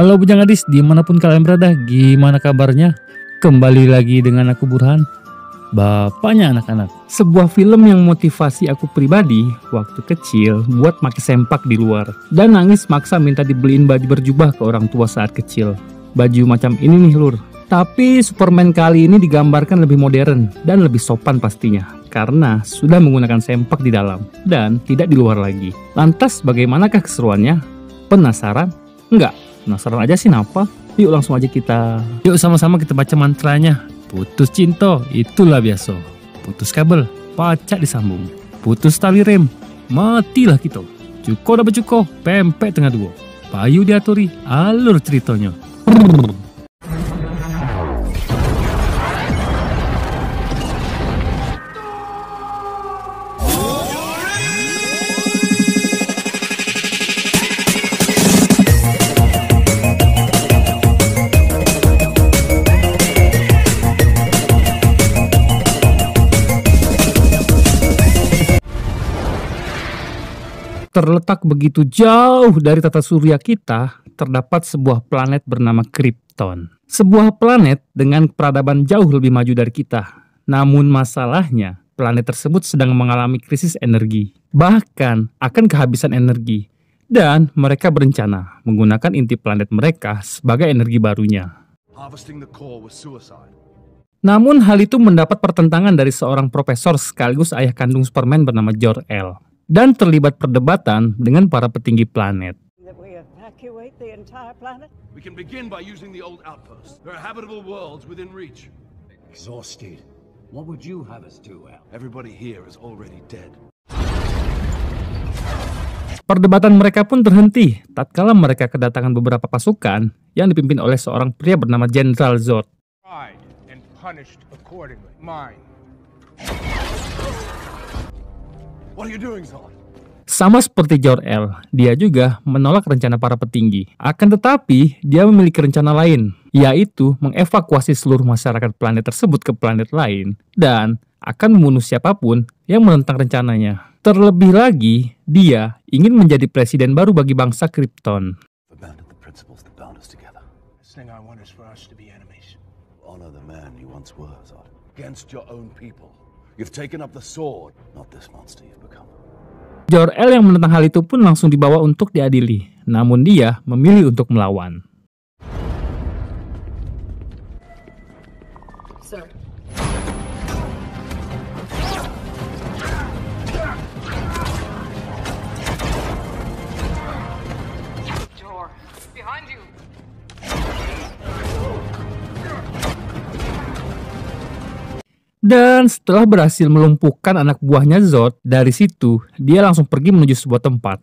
Halo Bujang Gadis, dimanapun kalian berada, gimana kabarnya? Kembali lagi dengan aku Burhan, bapaknya anak-anak. Sebuah film yang motivasi aku pribadi waktu kecil buat makin sempak di luar. Dan nangis maksa minta dibeliin baju berjubah ke orang tua saat kecil. Baju macam ini nih lur. Tapi Superman kali ini digambarkan lebih modern dan lebih sopan pastinya. Karena sudah menggunakan sempak di dalam dan tidak di luar lagi. Lantas bagaimanakah keseruannya? Penasaran? Enggak. Penasaran aja sih napa? Yuk langsung aja Yuk sama-sama kita baca mantranya. Putus cinta, itulah biasa. Putus kabel, pacak disambung. Putus tali rem, matilah kita. Cuko dapat cuko, pempek tengah dua. Payu diaturi, alur ceritanya. Terletak begitu jauh dari tata surya kita, terdapat sebuah planet bernama Krypton. Sebuah planet dengan peradaban jauh lebih maju dari kita. Namun masalahnya, planet tersebut sedang mengalami krisis energi. Bahkan akan kehabisan energi. Dan mereka berencana menggunakan inti planet mereka sebagai energi barunya. Namun hal itu mendapat pertentangan dari seorang profesor sekaligus ayah kandung Superman bernama Jor-El. Dan terlibat perdebatan dengan para petinggi planet. Perdebatan mereka pun terhenti tatkala mereka kedatangan beberapa pasukan yang dipimpin oleh seorang pria bernama Jenderal Zod. Sama seperti Jor-El, dia juga menolak rencana para petinggi. Akan tetapi, dia memiliki rencana lain, yaitu mengevakuasi seluruh masyarakat planet tersebut ke planet lain, dan akan membunuh siapapun yang menentang rencananya. Terlebih lagi, dia ingin menjadi presiden baru bagi bangsa Krypton. Jor-El yang menentang hal itu pun langsung dibawa untuk diadili. Namun dia memilih untuk melawan. Sir. Jor, behind you. Dan setelah berhasil melumpuhkan anak buahnya Zod, dari situ dia langsung pergi menuju sebuah tempat.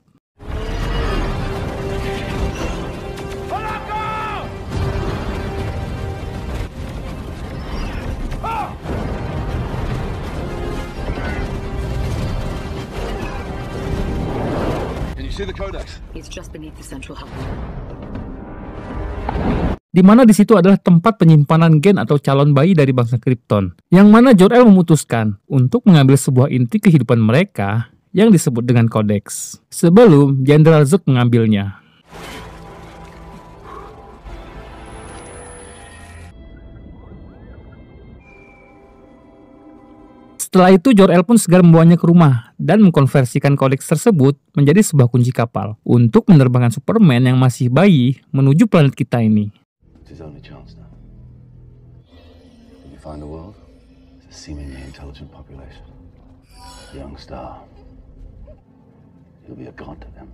Di mana di situ adalah tempat penyimpanan gen atau calon bayi dari bangsa Krypton, yang mana Jor-El memutuskan untuk mengambil sebuah inti kehidupan mereka yang disebut dengan Codex, sebelum Jenderal Zod mengambilnya. Setelah itu Jor-El pun segera membawanya ke rumah dan mengkonversikan Codex tersebut menjadi sebuah kunci kapal untuk menerbangkan Superman yang masih bayi menuju planet kita ini. His only chance now. If you find a world, it's a seemingly intelligent population. Young star. You'll be a god to them.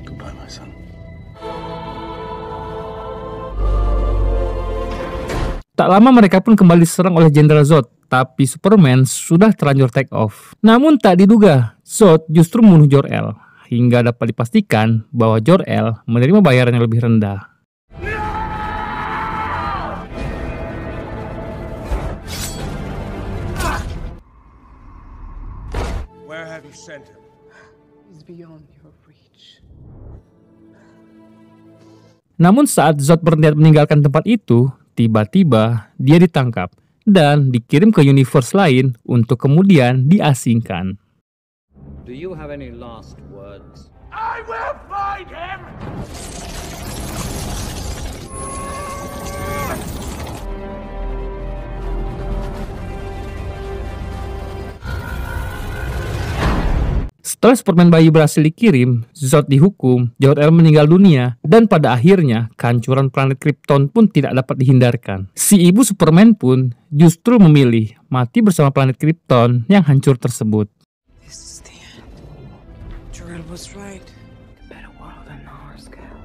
Goodbye, my son. Tak lama mereka pun kembali diserang oleh Jenderal Zod, tapi Superman sudah terlanjur take off. Namun tak diduga, Zod justru membunuh Jor-El, hingga dapat dipastikan bahwa Jor-El menerima bayaran yang lebih rendah. Where have you sent him? He's beyond your reach. Namun saat Zod berniat meninggalkan tempat itu, tiba-tiba dia ditangkap dan dikirim ke universe lain untuk kemudian diasingkan. Do you have any last words? I will find him! Setelah Superman bayi berhasil dikirim, Zod dihukum, Jor-El meninggal dunia, dan pada akhirnya kehancuran planet Krypton pun tidak dapat dihindarkan. Si ibu Superman pun justru memilih mati bersama planet Krypton yang hancur tersebut. This is the end. Jor-El was right. A better world than ours, Cal.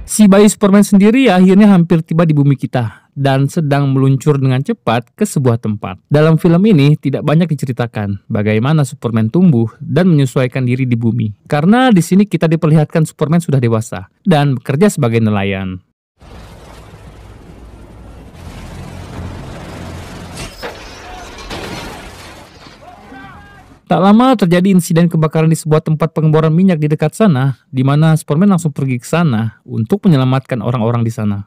Si bayi Superman sendiri akhirnya hampir tiba di bumi kita dan sedang meluncur dengan cepat ke sebuah tempat. Dalam film ini tidak banyak diceritakan bagaimana Superman tumbuh dan menyesuaikan diri di bumi. Karena di sini kita diperlihatkan Superman sudah dewasa dan bekerja sebagai nelayan. Tak lama terjadi insiden kebakaran di sebuah tempat pengeboran minyak di dekat sana, di mana Superman langsung pergi ke sana untuk menyelamatkan orang-orang di sana.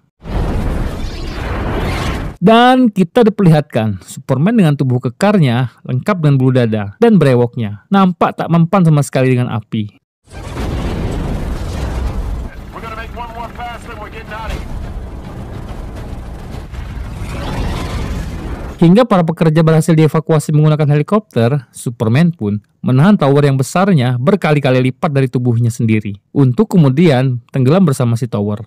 Dan kita diperlihatkan Superman dengan tubuh kekarnya, lengkap dengan bulu dada dan brewoknya, nampak tak mempan sama sekali dengan api. Hingga para pekerja berhasil dievakuasi menggunakan helikopter, Superman pun menahan tower yang besarnya berkali-kali lipat dari tubuhnya sendiri, untuk kemudian tenggelam bersama si tower.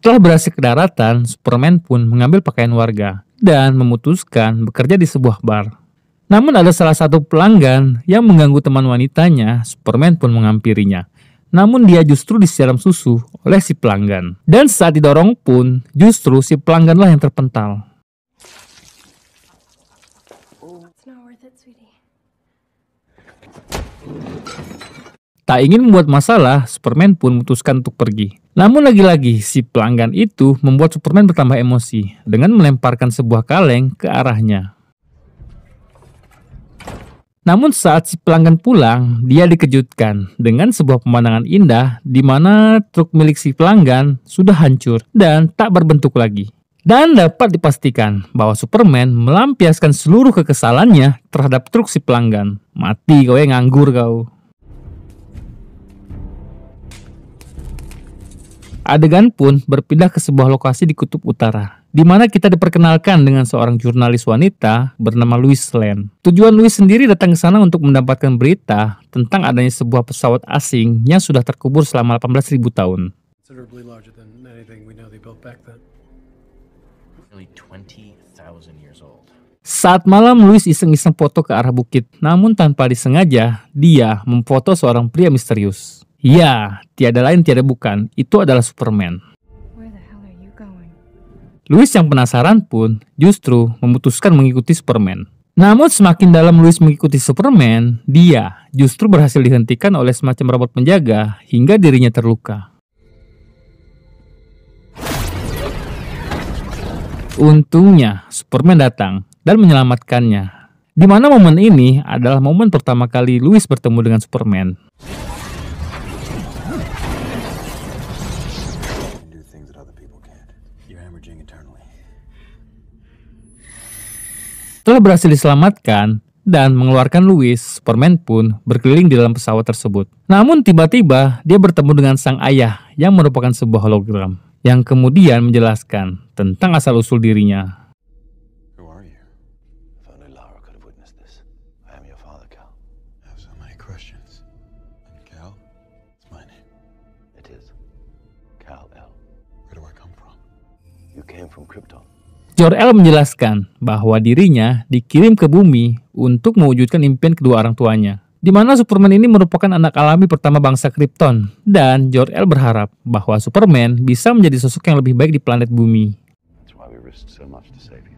Setelah berhasil ke daratan, Superman pun mengambil pakaian warga dan memutuskan bekerja di sebuah bar. Namun ada salah satu pelanggan yang mengganggu teman wanitanya, Superman pun menghampirinya. Namun dia justru disiram susu oleh si pelanggan. Dan saat didorong pun, justru si pelangganlah yang terpental. Tak ingin membuat masalah, Superman pun memutuskan untuk pergi. Namun lagi-lagi, si pelanggan itu membuat Superman bertambah emosi dengan melemparkan sebuah kaleng ke arahnya. Namun saat si pelanggan pulang, dia dikejutkan dengan sebuah pemandangan indah di mana truk milik si pelanggan sudah hancur dan tak berbentuk lagi. Dan dapat dipastikan bahwa Superman melampiaskan seluruh kekesalannya terhadap truk si pelanggan. Mati kau yang nganggur kau. Adegan pun berpindah ke sebuah lokasi di Kutub Utara, di mana kita diperkenalkan dengan seorang jurnalis wanita bernama Lois Lane. Tujuan Lois sendiri datang ke sana untuk mendapatkan berita tentang adanya sebuah pesawat asing yang sudah terkubur selama 18.000 tahun. Saat malam, Lois iseng-iseng foto ke arah bukit, namun tanpa disengaja, dia memfoto seorang pria misterius. Ya, tiada lain tiada bukan, itu adalah Superman. Lois yang penasaran pun justru memutuskan mengikuti Superman. Namun semakin dalam Lois mengikuti Superman, dia justru berhasil dihentikan oleh semacam robot penjaga hingga dirinya terluka. Untungnya, Superman datang dan menyelamatkannya. Di mana momen ini adalah momen pertama kali Lois bertemu dengan Superman. Setelah berhasil diselamatkan dan mengeluarkan Lois, Superman pun berkeliling di dalam pesawat tersebut. Namun tiba-tiba dia bertemu dengan sang ayah yang merupakan sebuah hologram, yang kemudian menjelaskan tentang asal-usul dirinya. Jor-El menjelaskan bahwa dirinya dikirim ke bumi untuk mewujudkan impian kedua orang tuanya. di mana Superman ini merupakan anak alami pertama bangsa Krypton, dan Jor-El berharap bahwa Superman bisa menjadi sosok yang lebih baik di planet bumi. That's why we risked so much to save you.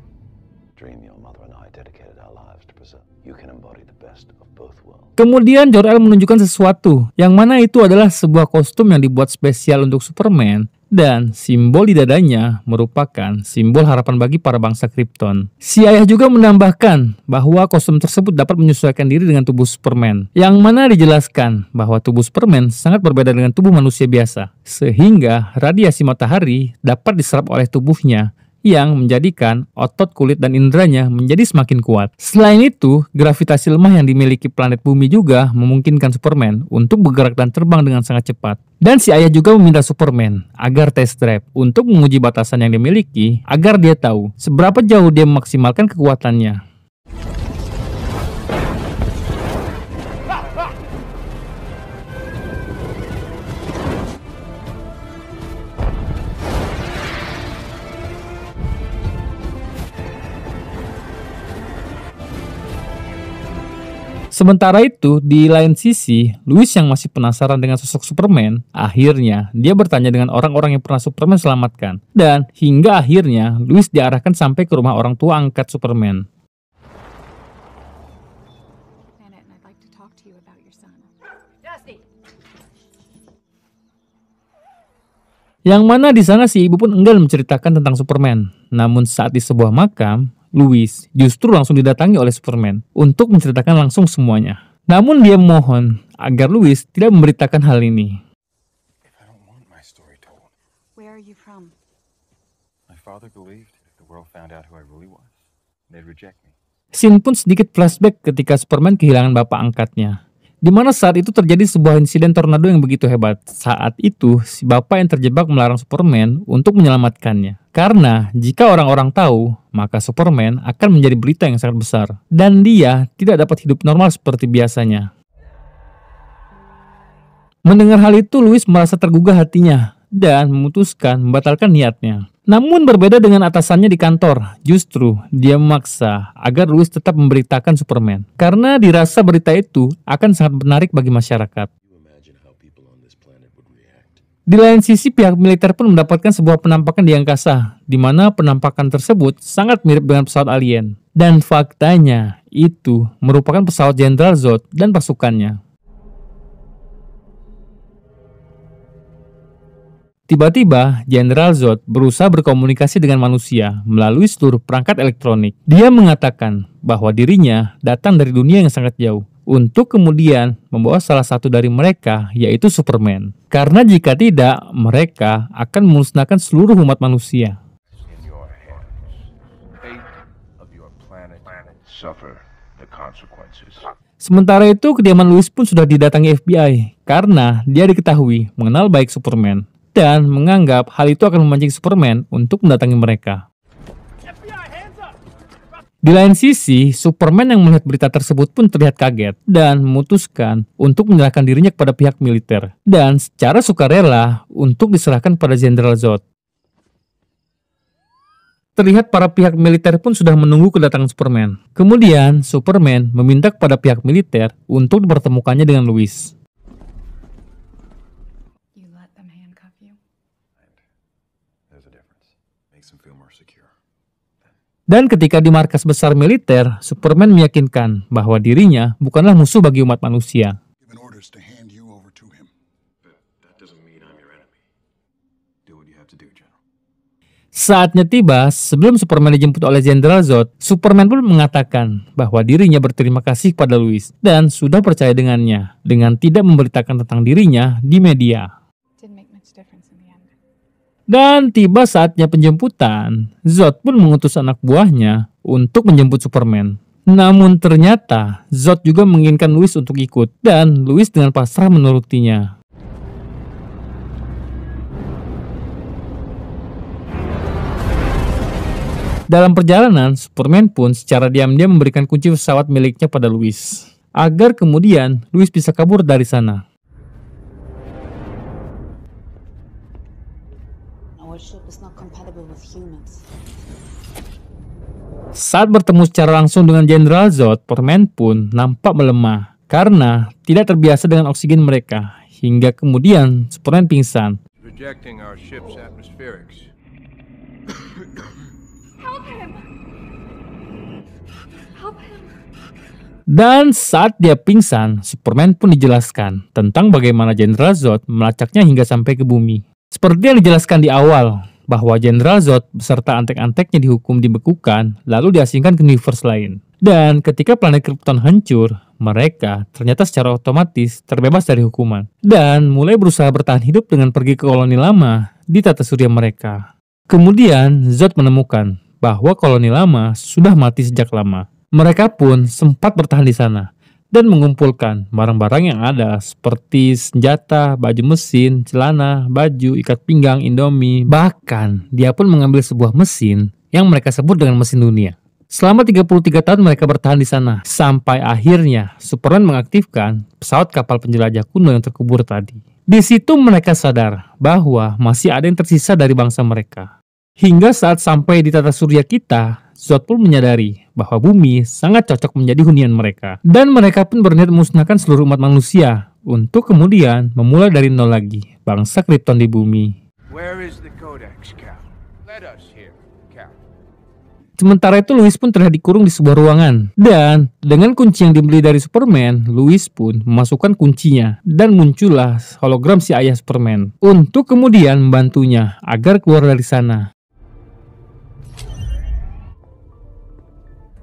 Dream your mother and I dedicated our lives to preserve. You can embody the best of both worlds. Kemudian Jor-El menunjukkan sesuatu, yang mana itu adalah sebuah kostum yang dibuat spesial untuk Superman, dan simbol di dadanya merupakan simbol harapan bagi para bangsa Krypton. Si ayah juga menambahkan bahwa kostum tersebut dapat menyesuaikan diri dengan tubuh Superman, yang mana dijelaskan bahwa tubuh Superman sangat berbeda dengan tubuh manusia biasa, sehingga radiasi matahari dapat diserap oleh tubuhnya, yang menjadikan otot, kulit, dan inderanya menjadi semakin kuat. Selain itu, gravitasi lemah yang dimiliki planet bumi juga memungkinkan Superman untuk bergerak dan terbang dengan sangat cepat. Dan si ayah juga meminta Superman agar test drive untuk menguji batasan yang dimiliki agar dia tahu seberapa jauh dia memaksimalkan kekuatannya. Sementara itu, di lain sisi, Lois yang masih penasaran dengan sosok Superman, akhirnya dia bertanya dengan orang-orang yang pernah Superman selamatkan. Dan hingga akhirnya, Lois diarahkan sampai ke rumah orang tua angkat Superman. Yang mana di sana si ibu pun enggan menceritakan tentang Superman. Namun saat di sebuah makam, Lois justru langsung didatangi oleh Superman untuk menceritakan langsung semuanya. Namun dia mohon agar Lois tidak memberitakan hal ini. I don't want my story told. Where are you from? My father believed if the world found out who I really was, they'd reject me. Scene pun sedikit flashback ketika Superman kehilangan bapak angkatnya, di mana saat itu terjadi sebuah insiden tornado yang begitu hebat. Saat itu, si bapak yang terjebak melarang Superman untuk menyelamatkannya. Karena jika orang-orang tahu, maka Superman akan menjadi berita yang sangat besar. Dan dia tidak dapat hidup normal seperti biasanya. Mendengar hal itu, Lois merasa tergugah hatinya dan memutuskan membatalkan niatnya. Namun berbeda dengan atasannya di kantor, justru dia memaksa agar Lois tetap memberitakan Superman. Karena dirasa berita itu akan sangat menarik bagi masyarakat. Di lain sisi, pihak militer pun mendapatkan sebuah penampakan di angkasa, di mana penampakan tersebut sangat mirip dengan pesawat alien. Dan faktanya, itu merupakan pesawat Jenderal Zod dan pasukannya. Tiba-tiba, Jenderal Zod berusaha berkomunikasi dengan manusia melalui seluruh perangkat elektronik. Dia mengatakan bahwa dirinya datang dari dunia yang sangat jauh, untuk kemudian membawa salah satu dari mereka, yaitu Superman. Karena jika tidak, mereka akan memusnahkan seluruh umat manusia. In your hands, the fate of your planet suffer the consequences. Sementara itu, kediaman Lois pun sudah didatangi FBI, karena dia diketahui mengenal baik Superman, dan menganggap hal itu akan memancing Superman untuk mendatangi mereka. Di lain sisi, Superman yang melihat berita tersebut pun terlihat kaget dan memutuskan untuk menyerahkan dirinya kepada pihak militer dan secara sukarela untuk diserahkan pada Jenderal Zod. Terlihat para pihak militer pun sudah menunggu kedatangan Superman. Kemudian, Superman meminta kepada pihak militer untuk dipertemukannya dengan Lois. Dan ketika di markas besar militer, Superman meyakinkan bahwa dirinya bukanlah musuh bagi umat manusia. Saatnya tiba, sebelum Superman dijemput oleh Jenderal Zod, Superman pun mengatakan bahwa dirinya berterima kasih pada Lois dan sudah percaya dengannya, dengan tidak memberitakan tentang dirinya di media. Dan tiba saatnya penjemputan, Zod pun mengutus anak buahnya untuk menjemput Superman. Namun ternyata Zod juga menginginkan Lois untuk ikut, dan Lois dengan pasrah menurutinya. Dalam perjalanan, Superman pun secara diam-diam memberikan kunci pesawat miliknya pada Lois, agar kemudian Lois bisa kabur dari sana. Saat bertemu secara langsung dengan Jenderal Zod, Superman pun nampak melemah karena tidak terbiasa dengan oksigen mereka, hingga kemudian Superman pingsan. Rejecting our ship's atmospherics. Help him! Help him! Dan saat dia pingsan, Superman pun dijelaskan tentang bagaimana Jenderal Zod melacaknya hingga sampai ke bumi. Seperti yang dijelaskan di awal, bahwa Jenderal Zod beserta antek-anteknya dihukum dibekukan, lalu diasingkan ke universe lain. Dan ketika planet Krypton hancur, mereka ternyata secara otomatis terbebas dari hukuman. Dan mulai berusaha bertahan hidup dengan pergi ke koloni lama di tata surya mereka. Kemudian Zod menemukan bahwa koloni lama sudah mati sejak lama. Mereka pun sempat bertahan di sana dan mengumpulkan barang-barang yang ada seperti senjata, baju mesin, celana, baju, ikat pinggang, Indomie. Bahkan dia pun mengambil sebuah mesin yang mereka sebut dengan mesin dunia. Selama 33 tahun mereka bertahan di sana sampai akhirnya Superman mengaktifkan pesawat kapal penjelajah kuno yang terkubur tadi. Di situ mereka sadar bahwa masih ada yang tersisa dari bangsa mereka. Hingga saat sampai di tata surya kita, Zod pun menyadari bahwa bumi sangat cocok menjadi hunian mereka. Dan mereka pun berniat memusnahkan seluruh umat manusia untuk kemudian memulai dari nol lagi bangsa Krypton di bumi. Where is the Codex, Cap? Let us hear, Cap. Sementara itu Lois pun terlihat dikurung di sebuah ruangan. Dan dengan kunci yang dibeli dari Superman, Lois pun memasukkan kuncinya. Dan muncullah hologram si ayah Superman untuk kemudian membantunya agar keluar dari sana.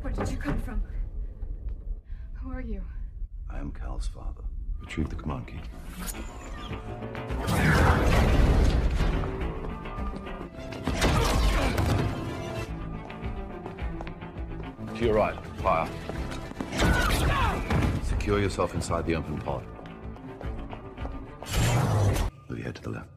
Where did you come from? Who are you? I am Cal's father. Retrieve the command key. To your right, fire. Secure yourself inside the open pod. Move your head to the left.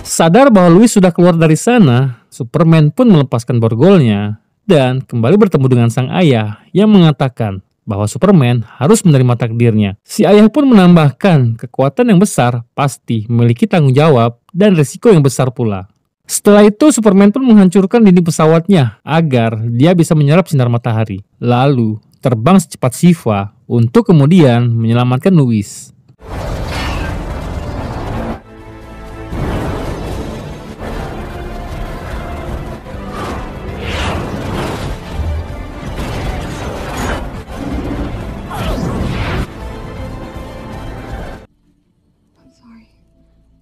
Sadar bahwa Lois sudah keluar dari sana, Superman pun melepaskan borgolnya dan kembali bertemu dengan sang ayah yang mengatakan bahwa Superman harus menerima takdirnya. Si ayah pun menambahkan kekuatan yang besar pasti memiliki tanggung jawab dan risiko yang besar pula. Setelah itu Superman pun menghancurkan dinding pesawatnya agar dia bisa menyerap sinar matahari. Lalu terbang secepat Shiva untuk kemudian menyelamatkan Lois.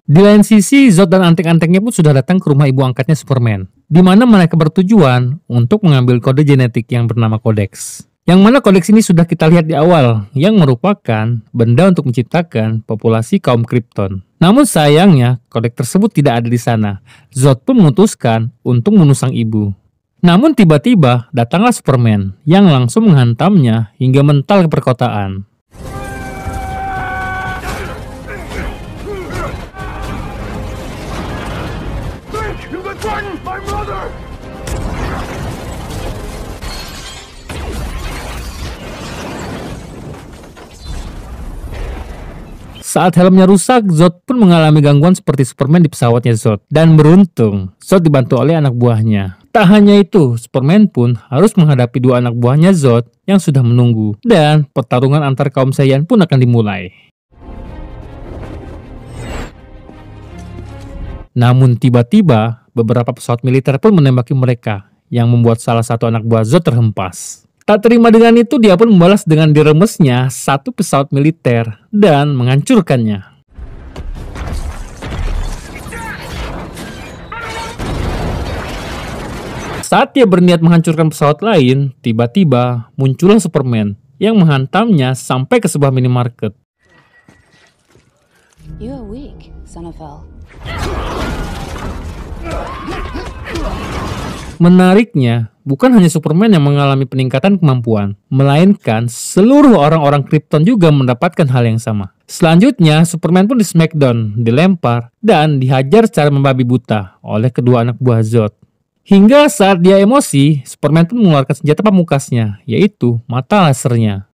Di lain sisi, Zod dan antek-anteknya pun sudah datang ke rumah ibu angkatnya Superman, di mana mereka bertujuan untuk mengambil kode genetik yang bernama Codex. Yang mana Codex ini sudah kita lihat di awal, yang merupakan benda untuk menciptakan populasi kaum Krypton. Namun sayangnya, Codex tersebut tidak ada di sana. Zod pun memutuskan untuk membunuh sang ibu. Namun tiba-tiba datanglah Superman, yang langsung menghantamnya hingga mental ke perkotaan. Saat helmnya rusak, Zod pun mengalami gangguan seperti Superman di pesawatnya Zod. Dan beruntung, Zod dibantu oleh anak buahnya. Tak hanya itu, Superman pun harus menghadapi dua anak buahnya Zod yang sudah menunggu. Dan pertarungan antar kaum Saiyan pun akan dimulai. Namun tiba-tiba, beberapa pesawat militer pun menembaki mereka, yang membuat salah satu anak buah Zod terhempas. Tak terima dengan itu, dia pun membalas dengan diremesnya satu pesawat militer dan menghancurkannya. Saat dia berniat menghancurkan pesawat lain, tiba-tiba muncullah Superman yang menghantamnya sampai ke sebuah minimarket. You are weak, son of hell. Menariknya, bukan hanya Superman yang mengalami peningkatan kemampuan, melainkan seluruh orang-orang Krypton juga mendapatkan hal yang sama. Selanjutnya, Superman pun di Smackdown, dilempar, dan dihajar secara membabi buta oleh kedua anak buah Zod. Hingga saat dia emosi, Superman pun mengeluarkan senjata pamungkasnya, yaitu mata lasernya.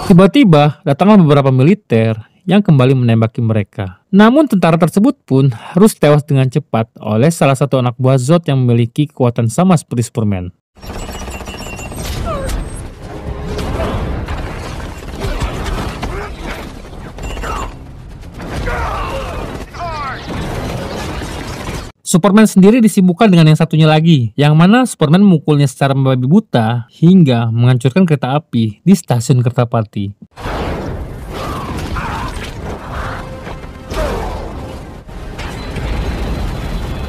Tiba-tiba datanglah beberapa militer yang kembali menembaki mereka. Namun tentara tersebut pun harus tewas dengan cepat oleh salah satu anak buah Zod yang memiliki kekuatan sama seperti Superman. Superman sendiri disibukkan dengan yang satunya lagi, yang mana Superman memukulnya secara membabi buta hingga menghancurkan kereta api di stasiun Kertapati.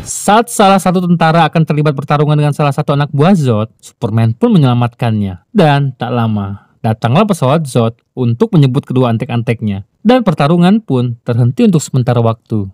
Saat salah satu tentara akan terlibat pertarungan dengan salah satu anak buah Zod, Superman pun menyelamatkannya. Dan tak lama, datanglah pesawat Zod untuk menjemput kedua antek-anteknya. Dan pertarungan pun terhenti untuk sementara waktu.